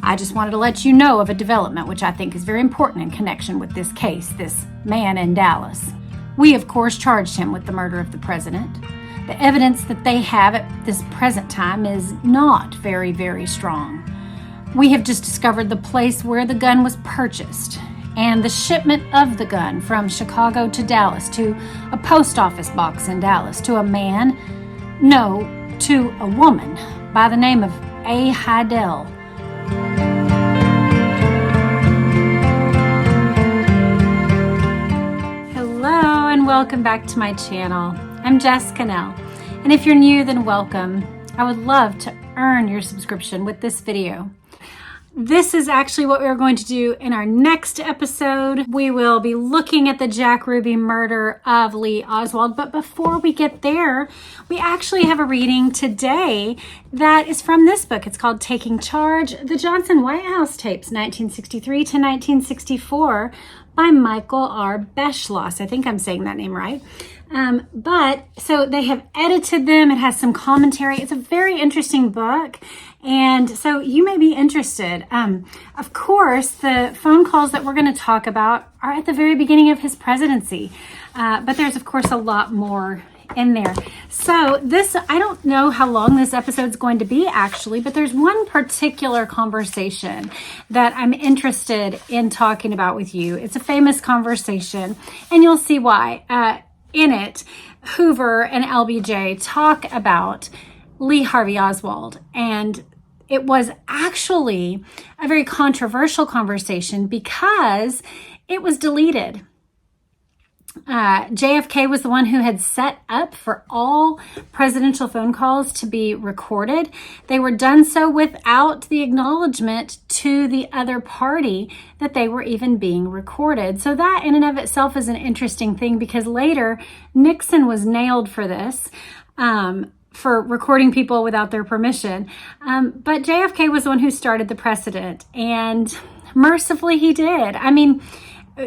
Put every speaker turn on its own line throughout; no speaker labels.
I just wanted to let you know of a development which I think is very important in connection with this case, this man in Dallas. We, of course, charged him with the murder of the president. The evidence that they have at this present time is not very, very strong. We have just discovered the place where the gun was purchased and the shipment of the gun from Chicago to Dallas, to a post office box in Dallas, to a man, no, to a woman by the name of A. Heidel. Hello and welcome back to my channel. I'm Jess, Connell, and if you're new, then welcome. I would love to earn your subscription with this video. This is actually what we're going to do in our next episode. We will be looking at the Jack Ruby murder of Lee Oswald. But before we get there, we actually have a reading today that is from this book. It's called Taking Charge, The Johnson White House Tapes, 1963 to 1964, by Michael R. Beschloss. I think I'm saying that name right. So they have edited them. It has some commentary. It's a very interesting book. And so you may be interested. Of course, the phone calls that we're going to talk about are at the very beginning of his presidency. But there's, of course, a lot more in there. So this, I don't know how long this episode's going to be actually, but there's one particular conversation that I'm interested in talking about with you. It's a famous conversation, and you'll see why. In it, Hoover and LBJ talk about Lee Harvey Oswald, and it was actually a very controversial conversation because it was deleted. JFK was the one who had set up for all presidential phone calls to be recorded. They were done so without the acknowledgement to the other party that they were even being recorded. So that in and of itself is an interesting thing, because later Nixon was nailed for this, for recording people without their permission. But JFK was the one who started the precedent, and mercifully he did. I mean,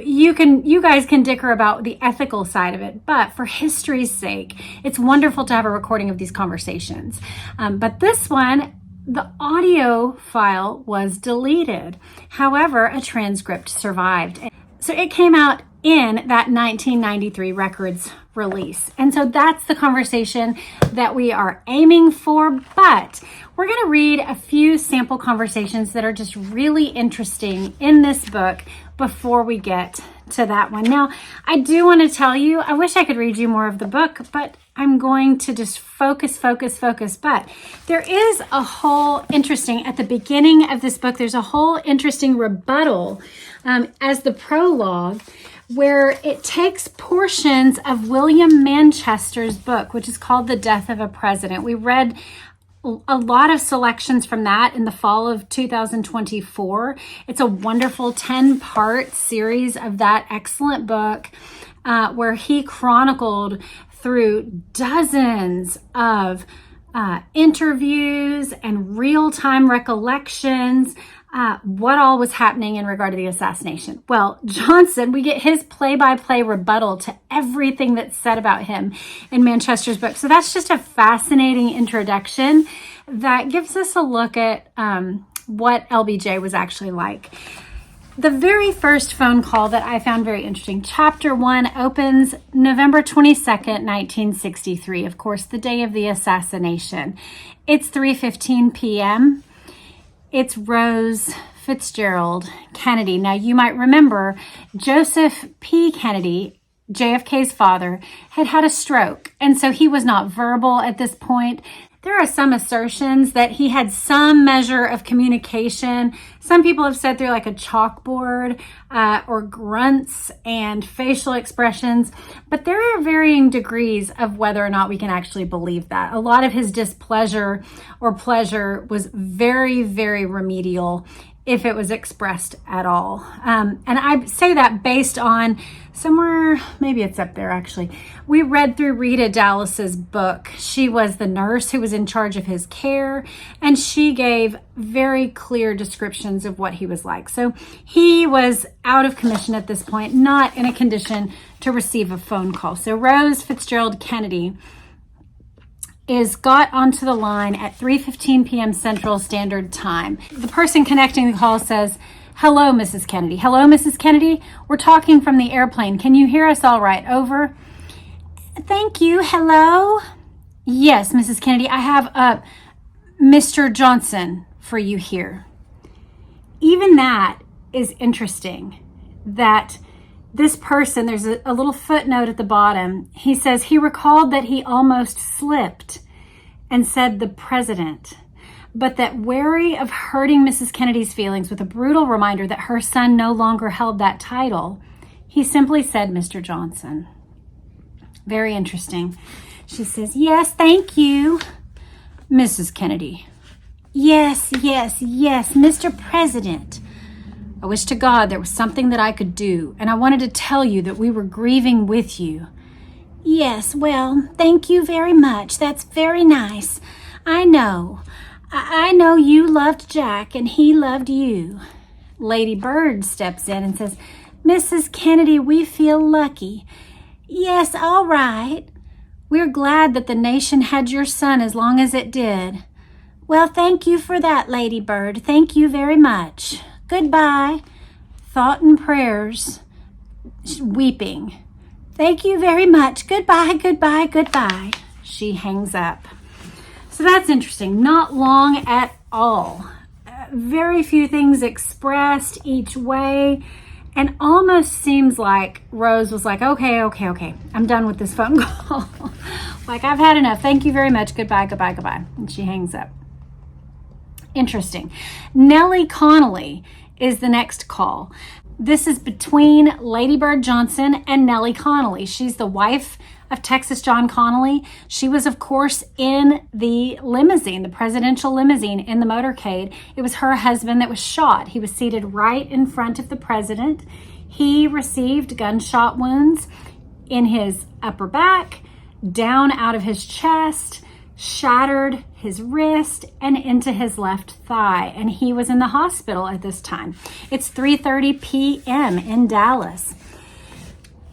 you guys can dicker about the ethical side of it, but for history's sake, it's wonderful to have a recording of these conversations. But this one, the audio file was deleted. However, a transcript survived. So it came out in that 1993 records release. And so that's the conversation that we are aiming for, but we're going to read a few sample conversations that are just really interesting in this book before we get to that one. Now, I do want to tell you, I wish I could read you more of the book, but I'm going to just focus. But there is a whole interesting, at the beginning of this book, there's a whole interesting rebuttal as the prologue, where it takes portions of William Manchester's book, which is called The Death of a President. We read a lot of selections from that in the fall of 2024. It's a wonderful 10-part series of that excellent book, where he chronicled through dozens of interviews and real-time recollections what all was happening in regard to the assassination. Well, Johnson, we get his play-by-play rebuttal to everything that's said about him in Manchester's book. So that's just a fascinating introduction that gives us a look at what LBJ was actually like. The very first phone call that I found very interesting, chapter 1, opens November 22nd, 1963, of course, the day of the assassination. It's 3:15 p.m. It's Rose Fitzgerald Kennedy. Now, you might remember Joseph P. Kennedy, JFK's father, had had a stroke, and so he was not verbal at this point. There are some assertions that he had some measure of communication. Some people have said through like a chalkboard or grunts and facial expressions, but there are varying degrees of whether or not we can actually believe that. A lot of his displeasure or pleasure was very, very remedial, if it was expressed at all. And I say that based on somewhere, maybe it's up there actually. We read through Rita Dallas's book. She was the nurse who was in charge of his care, and she gave very clear descriptions of what he was like. So he was out of commission at this point, not in a condition to receive a phone call. So Rose Fitzgerald Kennedy got onto the line at 3:15 p.m. Central Standard Time. The person connecting the call says, "Hello, Mrs. Kennedy. Hello, Mrs. Kennedy. We're talking from the airplane. Can you hear us all right? Over." "Thank you. Hello?" "Yes, Mrs. Kennedy. I have Mr. Johnson for you here." Even that is interesting, that this person, there's a little footnote at the bottom. He says he recalled that he almost slipped and said the president, but that wary of hurting Mrs. Kennedy's feelings with a brutal reminder that her son no longer held that title, he simply said Mr. Johnson. Very interesting. She says, "Yes, thank you, Mrs. Kennedy." Yes, Mr. President. "I wish to God there was something that I could do, and I wanted to tell you that we were grieving with you." "Yes, well, thank you very much. That's very nice. I know. I know you loved Jack and he loved you." Lady Bird steps in and says, "Mrs. Kennedy, we feel lucky." "Yes, all right. We're glad that the nation had your son as long as it did." "Well, thank you for that, Lady Bird. Thank you very much. Goodbye." Thought and prayers, weeping. "Thank you very much. Goodbye, goodbye, goodbye." She hangs up. So that's interesting. Not long at all. Very few things expressed each way. And almost seems like Rose was like, okay, I'm done with this phone call. Like, I've had enough. Thank you very much. Goodbye, goodbye, goodbye. And she hangs up. Interesting. Nellie Connally is the next call. This is between Lady Bird Johnson and Nellie Connally. She's the wife of Texas John Connally. She was, of course, in the limousine, the presidential limousine in the motorcade. It was her husband that was shot. He was seated right in front of the president. He received gunshot wounds in his upper back, down out of his chest, shattered his wrist, and into his left thigh. And he was in the hospital at this time. It's 3:30 p.m. in Dallas.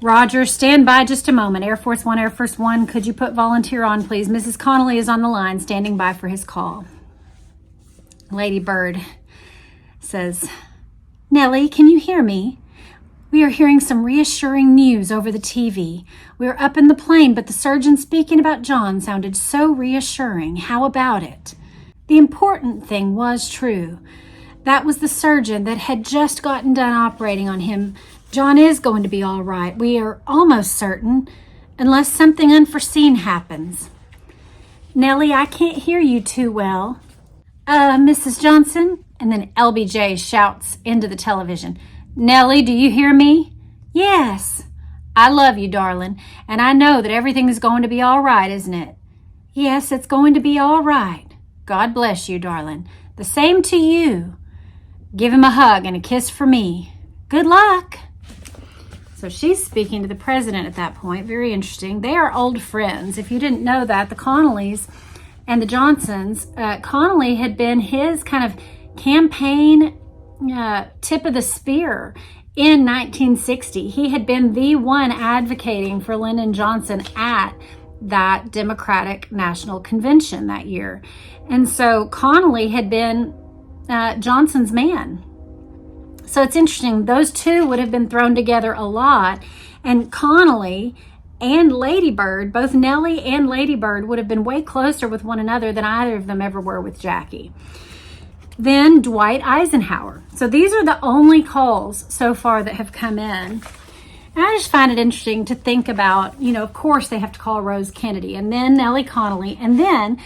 "Roger, stand by just a moment. Air Force One, could you put volunteer on, please? Mrs. Connally is on the line, standing by for his call." Lady Bird says, "Nellie, can you hear me? We are hearing some reassuring news over the TV. We are up in the plane, but the surgeon speaking about John sounded so reassuring. How about it? The important thing was true. That was the surgeon that had just gotten done operating on him. John is going to be all right. We are almost certain, unless something unforeseen happens." "Nellie, I can't hear you too well." Mrs. Johnson?" And then LBJ shouts into the television, "Nellie, do you hear me?" "Yes." "I love you, darling, and I know that everything is going to be all right, isn't it?" "Yes, it's going to be all right." "God bless you, darling." "The same to you." "Give him a hug and a kiss for me." "Good luck." So she's speaking to the president at that point. Very interesting. They are old friends. If you didn't know that, the Connallys and the Johnsons, Connally had been his kind of campaign tip of the spear in 1960. He had been the one advocating for Lyndon Johnson at that Democratic National Convention that year. And so Connally had been Johnson's man. So it's interesting. Those two would have been thrown together a lot. And Connally and Lady Bird, both Nellie and Lady Bird, would have been way closer with one another than either of them ever were with Jackie. Then Dwight Eisenhower. So these are the only calls so far that have come in. And I just find it interesting to think about, of course they have to call Rose Kennedy and then Nellie Connally. And then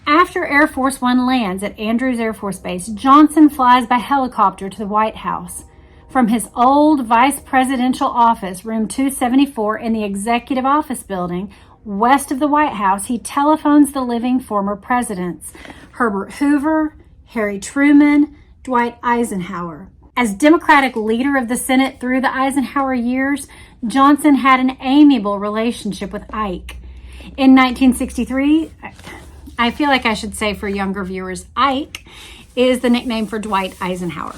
after Air Force One lands at Andrews Air Force Base, Johnson flies by helicopter to the White House. From his old vice presidential office, room 274 in the executive office building, west of the White House, he telephones the living former presidents, Herbert Hoover, Harry Truman, Dwight Eisenhower. As Democratic leader of the Senate through the Eisenhower years, Johnson had an amiable relationship with Ike. In 1963, I feel like I should say for younger viewers, Ike is the nickname for Dwight Eisenhower.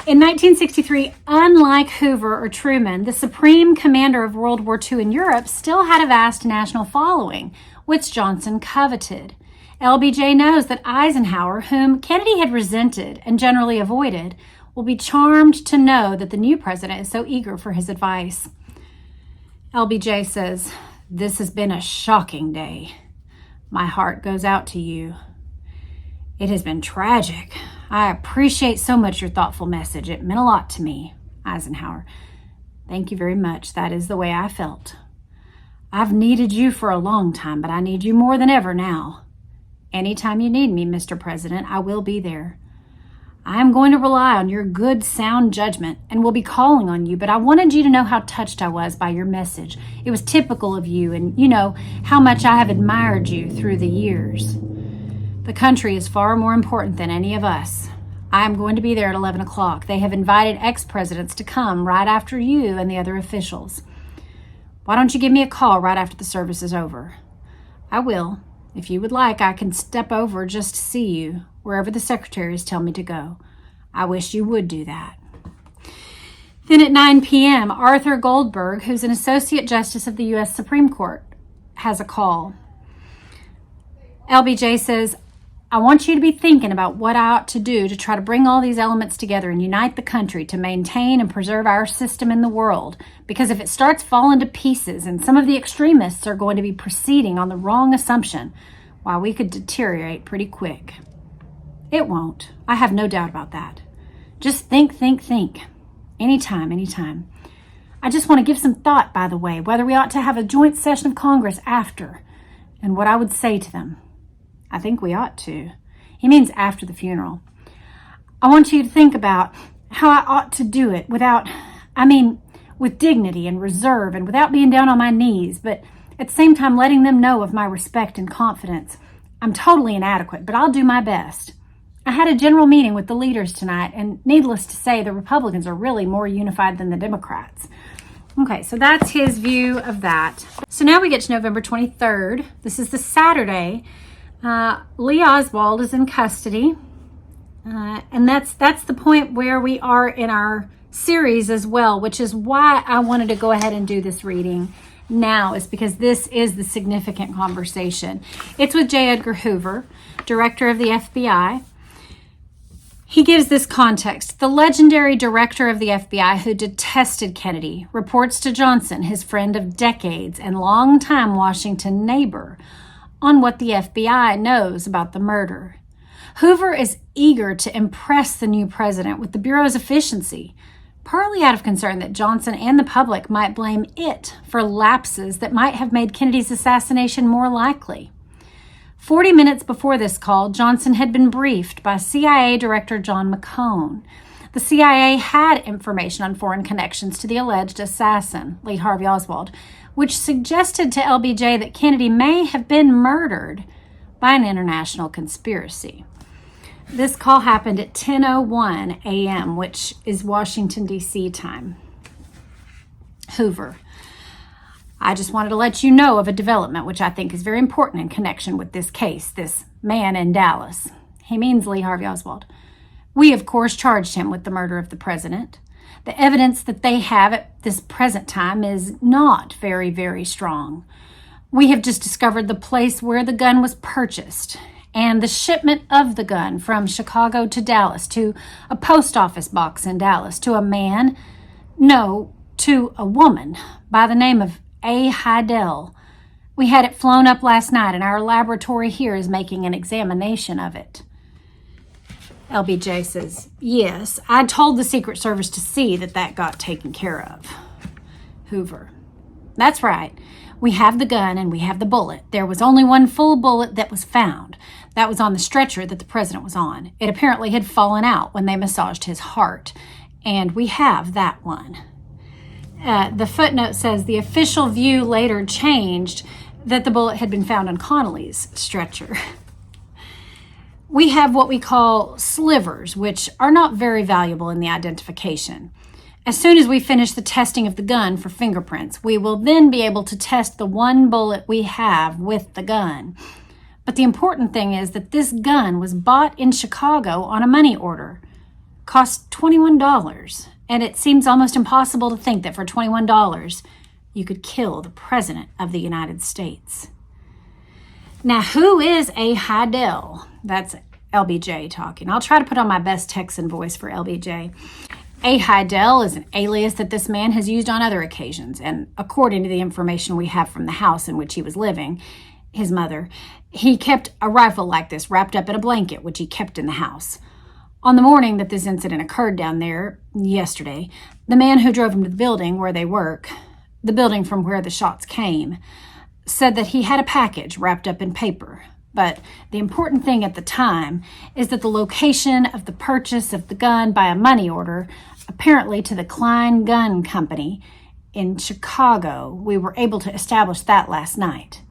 In 1963, unlike Hoover or Truman, the supreme commander of World War II in Europe still had a vast national following, which Johnson coveted. LBJ knows that Eisenhower, whom Kennedy had resented and generally avoided, will be charmed to know that the new president is so eager for his advice. LBJ says, "This has been a shocking day. My heart goes out to you. It has been tragic. I appreciate so much your thoughtful message. It meant a lot to me." Eisenhower, "Thank you very much. That is the way I felt. I've needed you for a long time, but I need you more than ever now. Anytime you need me, Mr. President, I will be there. I am going to rely on your good, sound judgment and will be calling on you, but I wanted you to know how touched I was by your message. It was typical of you, and you know how much I have admired you through the years. The country is far more important than any of us. I am going to be there at 11 o'clock. They have invited ex-presidents to come right after you and the other officials. Why don't you give me a call right after the service is over? I will. If you would like, I can step over just to see you, wherever the secretaries tell me to go. I wish you would do that." Then at 9 p.m., Arthur Goldberg, who's an Associate Justice of the U.S. Supreme Court, has a call. LBJ says, "I want you to be thinking about what I ought to do to try to bring all these elements together and unite the country to maintain and preserve our system in the world. Because if it starts falling to pieces and some of the extremists are going to be proceeding on the wrong assumption, why, we could deteriorate pretty quick." It won't. I have no doubt about that. Just think. Anytime. I just want to give some thought, by the way, whether we ought to have a joint session of Congress after and what I would say to them. I think we ought to. He means after the funeral. I want you to think about how I ought to do it with dignity and reserve and without being down on my knees, but at the same time letting them know of my respect and confidence. I'm totally inadequate, but I'll do my best. I had a general meeting with the leaders tonight, and needless to say, the Republicans are really more unified than the Democrats. Okay, so that's his view of that. So now we get to November 23rd. This is the Saturday. Lee Oswald is in custody, and that's the point where we are in our series as well, which is why I wanted to go ahead and do this reading now, is because this is the significant conversation. It's with J. Edgar Hoover, director of the FBI. He gives this context. The legendary director of the FBI who detested Kennedy reports to Johnson, his friend of decades and longtime Washington neighbor, on what the FBI knows about the murder. Hoover is eager to impress the new president with the Bureau's efficiency, partly out of concern that Johnson and the public might blame it for lapses that might have made Kennedy's assassination more likely. 40 minutes before this call, Johnson had been briefed by CIA Director John McCone. The CIA had information on foreign connections to the alleged assassin, Lee Harvey Oswald, which suggested to LBJ that Kennedy may have been murdered by an international conspiracy. This call happened at 10:01 a.m., which is Washington, D.C. time. Hoover: I just wanted to let you know of a development which I think is very important in connection with this case, this man in Dallas. He means Lee Harvey Oswald. We, of course, charged him with the murder of the president. The evidence that they have at this present time is not very, very strong. We have just discovered the place where the gun was purchased and the shipment of the gun from Chicago to Dallas, to a post office box in Dallas, to a woman by the name of A. Heidel. We had it flown up last night, and our laboratory here is making an examination of it. LBJ says, yes, I told the Secret Service to see that got taken care of. Hoover: that's right. We have the gun and we have the bullet. There was only one full bullet that was found. That was on the stretcher that the president was on. It apparently had fallen out when they massaged his heart, and we have that one. The footnote says the official view later changed that the bullet had been found on Connally's stretcher. We have what we call slivers, which are not very valuable in the identification. As soon as we finish the testing of the gun for fingerprints, we will then be able to test the one bullet we have with the gun. But the important thing is that this gun was bought in Chicago on a money order. Cost $21, and it seems almost impossible to think that for $21 you could kill the President of the United States. Now, who is a Heidel? That's LBJ talking. I'll try to put on my best Texan voice for LBJ. A Heidel is an alias that this man has used on other occasions, and according to the information we have from the house in which he was living, his mother, he kept a rifle like this wrapped up in a blanket, which he kept in the house. On the morning that this incident occurred down there, yesterday, the man who drove him to the building where they work, the building from where the shots came, said that he had a package wrapped up in paper. But the important thing at the time is that the location of the purchase of the gun by a money order, apparently to the Klein Gun Company in Chicago, we were able to establish that last night.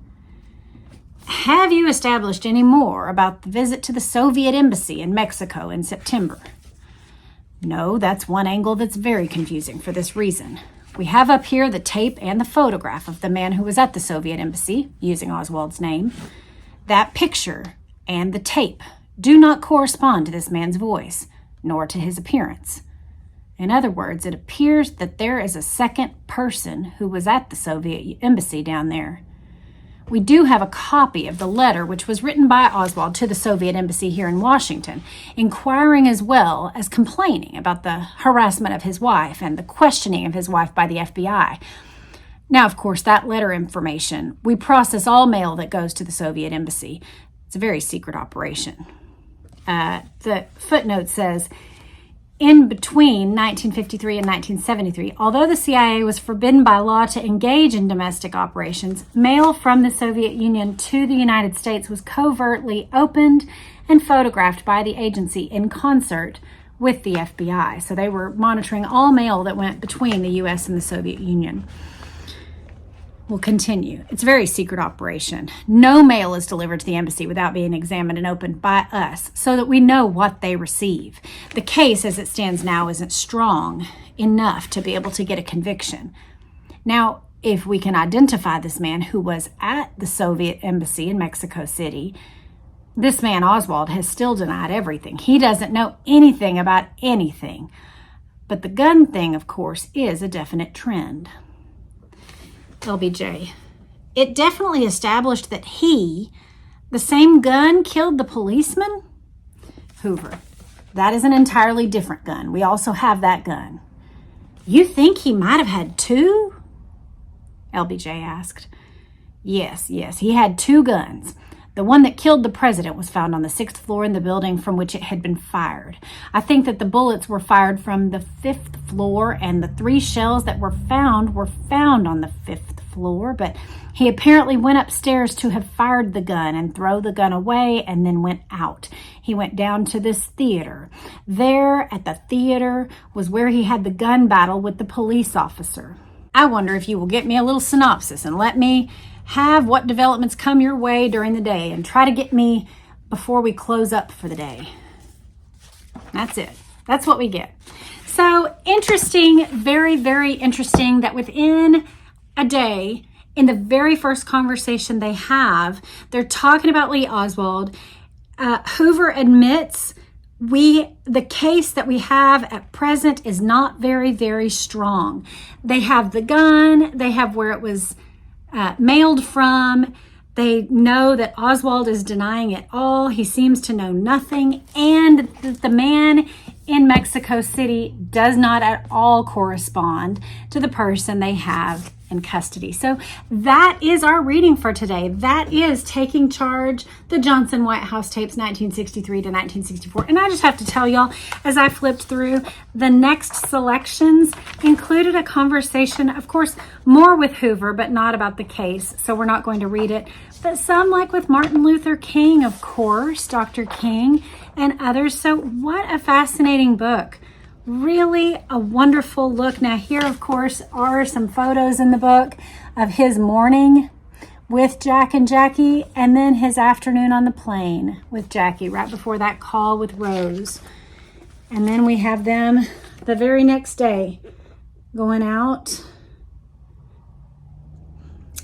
Have you established any more about the visit to the Soviet embassy in Mexico in September? No, that's one angle that's very confusing for this reason. We have up here the tape and the photograph of the man who was at the Soviet embassy, using Oswald's name. That picture and the tape do not correspond to this man's voice, nor to his appearance. In other words, it appears that there is a second person who was at the Soviet embassy down there. We do have a copy of the letter which was written by Oswald to the Soviet embassy here in Washington, inquiring as well as complaining about the harassment of his wife and the questioning of his wife by the FBI. Now, of course, that letter information, we process all mail that goes to the Soviet embassy. It's a very secret operation. The footnote says, in between 1953 and 1973, although the CIA was forbidden by law to engage in domestic operations, mail from the Soviet Union to the United States was covertly opened and photographed by the agency in concert with the FBI. So they were monitoring all mail that went between the U.S. and the Soviet Union. We'll continue. It's a very secret operation. No mail is delivered to the embassy without being examined and opened by us so that we know what they receive. The case as it stands now isn't strong enough to be able to get a conviction. Now, if we can identify this man who was at the Soviet embassy in Mexico City, this man, Oswald, has still denied everything. He doesn't know anything about anything. But the gun thing, of course, is a definite trend. LBJ. It definitely established that the same gun, killed the policeman? Hoover. That is an entirely different gun. We also have that gun. You think he might have had two? LBJ asked. Yes, he had two guns. The one that killed the president was found on the 6th floor in the building from which it had been fired. I think that the bullets were fired from the 5th floor, and the 3 shells that were found on the 5th floor, but he apparently went upstairs to have fired the gun and throw the gun away and then went out. He went down to this theater. There at the theater was where he had the gun battle with the police officer. I wonder if you will get me a little synopsis and let me have what developments come your way during the day and try to get me before we close up for the day. That's it. That's what we get. So interesting, very, very interesting that within a day, in the very first conversation they have, they're talking about Lee Oswald. Hoover admits the case that we have at present is not very, very strong. They have the gun, they have where it was mailed from. They know that Oswald is denying it all. He seems to know nothing. And that the man in Mexico City does not at all correspond to the person they have in custody. So that is our reading for today. That is Taking Charge, the Johnson White House tapes, 1963 to 1964. And I just have to tell y'all, as I flipped through, the next selections included a conversation, of course, more with Hoover, but not about the case. So we're not going to read it. But some, like with Martin Luther King, of course, Dr. King, and others. So what a fascinating book. Really a wonderful look. Now here, of course, are some photos in the book of his morning with Jack and Jackie, and then his afternoon on the plane with Jackie right before that call with Rose. And then we have them the very next day going out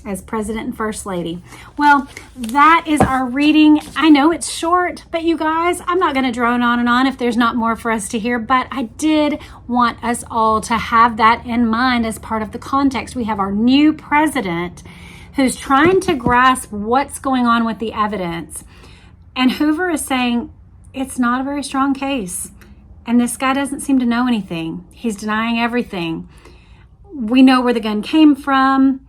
as President and First Lady. Well, that is our reading. I know it's short, but you guys, I'm not going to drone on and on if there's not more for us to hear, but I did want us all to have that in mind as part of the context. We have our new president who's trying to grasp what's going on with the evidence. And Hoover is saying, it's not a very strong case. And this guy doesn't seem to know anything. He's denying everything. We know where the gun came from.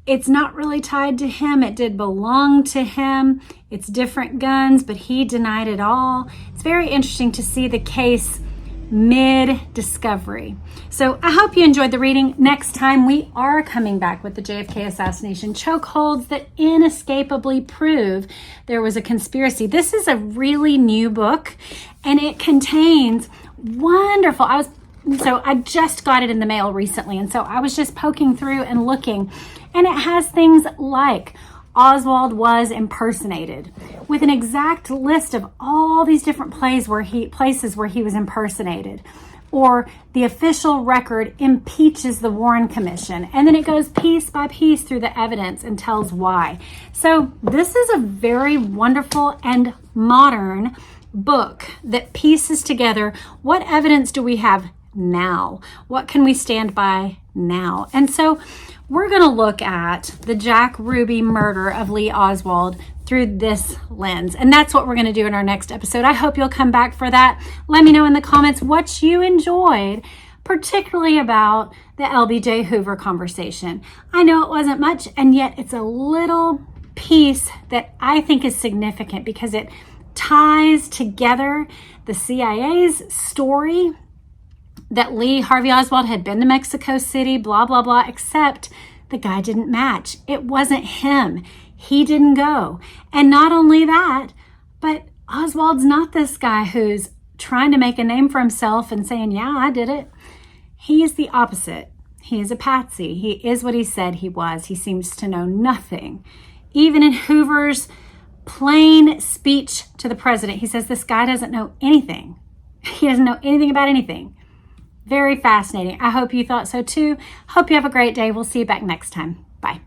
It's not really tied to him. It did belong to him. It's different guns, but he denied it all. It's very interesting to see the case mid-discovery. So I hope you enjoyed the reading. Next time we are coming back with the JFK assassination chokeholds that inescapably prove there was a conspiracy. This is a really new book, and it contains wonderful, I just got it in the mail recently, and so I was just poking through and looking, and it has things like Oswald was impersonated, with an exact list of all these different places where he was impersonated, or the official record impeaches the Warren Commission, and then it goes piece by piece through the evidence and tells why. So this is a very wonderful and modern book that pieces together what evidence do we have now? What can we stand by now? And so we're going to look at the Jack Ruby murder of Lee Oswald through this lens. And that's what we're going to do in our next episode. I hope you'll come back for that. Let me know in the comments what you enjoyed, particularly about the LBJ Hoover conversation. I know it wasn't much, and yet it's a little piece that I think is significant because it ties together the CIA's story that Lee Harvey Oswald had been to Mexico City, blah, blah, blah, except the guy didn't match. It wasn't him. He didn't go. And not only that, but Oswald's not this guy who's trying to make a name for himself and saying, yeah, I did it. He is the opposite. He is a patsy. He is what he said he was. He seems to know nothing. Even in Hoover's plain speech to the president, he says this guy doesn't know anything. He doesn't know anything about anything. Very fascinating. I hope you thought so too. Hope you have a great day. We'll see you back next time. Bye.